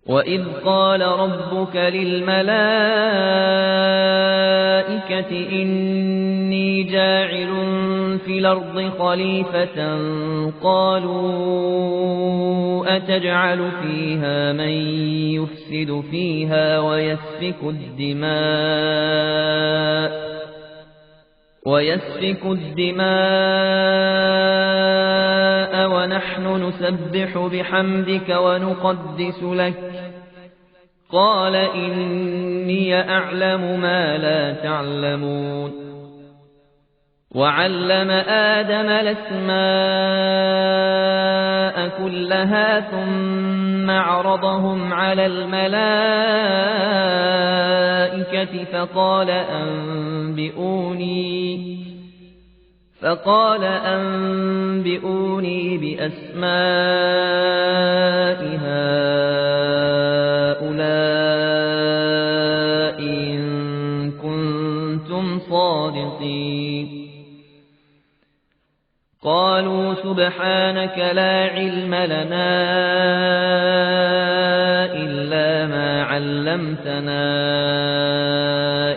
وَإِذْ قَالَ رَبُّكَ لِلْمَلَائِكَةِ إِنِّي جَاعِلٌ فِي الْأَرْضِ خَلِيفَةً قَالُوا أَتَجْعَلُ فِيهَا مَن يُفْسِدُ فِيهَا وَيَسْفِكُ الدِّمَاءَ وَنَحْنُ نُسَبِّحُ بِحَمْدِكَ وَنُقَدِّسُ لَكَ قَالَ إِنِّي أَعْلَمُ مَا لَا تَعْلَمُونَ وَعَلَّمَ آدَمَ الْأَسْمَاءَ كُلَّهَا ثُمَّ عَرَضَهُمْ عَلَى الْمَلَائِكَةِ فقال أنبئوني بأسماء هؤلاء إن كنتم صادقين قالوا سبحانك لا علم لنا إلا ما علمتنا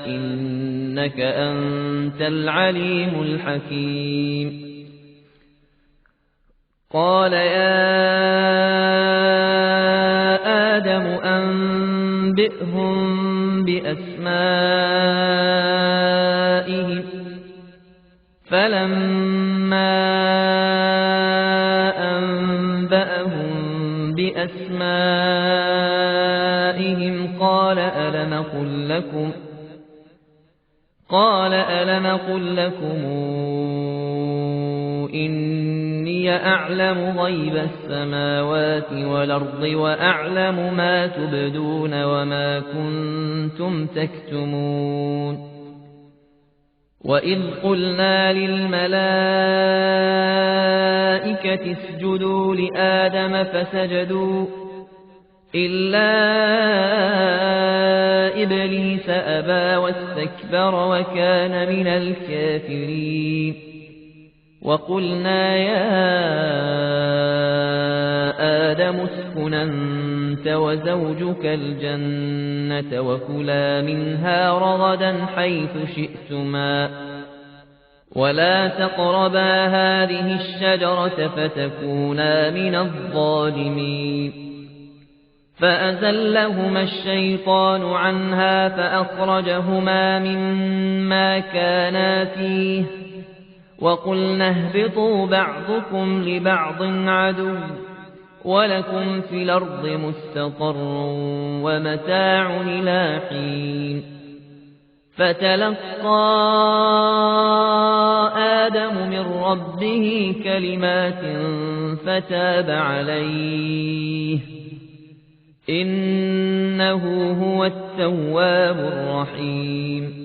إنك أنت العليم الحكيم قال يا آدم أنبئهم بأسمائهم فلما أنبأهم بأسمائهم قال ألم قل لكم إني أعلم غيب السماوات والأرض وأعلم ما تبدون وما كنتم تكتمون وَإِذْ قُلْنَا لِلْمَلَائِكَةِ اسْجُدُوا لِآدَمَ فَسَجَدُوا إِلَّا إِبْلِيسَ أَبَى وَاسْتَكْبَرَ وَكَانَ مِنَ الْكَافِرِينَ وَقُلْنَا يَا آدَمُ اسْكُنْ أَنْتَ وَزَوْجُكَ الْجَنَّةَ وَكُلَا مِنْهَا رَغَدًا حَيْثُ شِئْتُمَا وَلَا تَقْرَبَا هَٰذِهِ الشَّجَرَةَ فَتَكُونَا مِنَ الظَّالِمِينَ فَأَزَلَّهُمَا الشَّيْطَانُ عَنْهَا فَأَخْرَجَهُمَا مِمَّا كَانَا فِيهِ وَقُلْنَا اهْبِطُوا بَعْضُكُمْ لِبَعْضٍ عَدُوٌّ وَلَكُمْ فِي الْأَرْضِ مُسْتَقَرٌّ وَمَتَاعٌ إِلَىٰ حِينٍ فَتَلَقَّىٰ آدَمُ مِن رَّبِّهِ كَلِمَاتٍ فَتَابَ عَلَيْهِ إِنَّهُ هُوَ التَّوَّابُ الرَّحِيمُ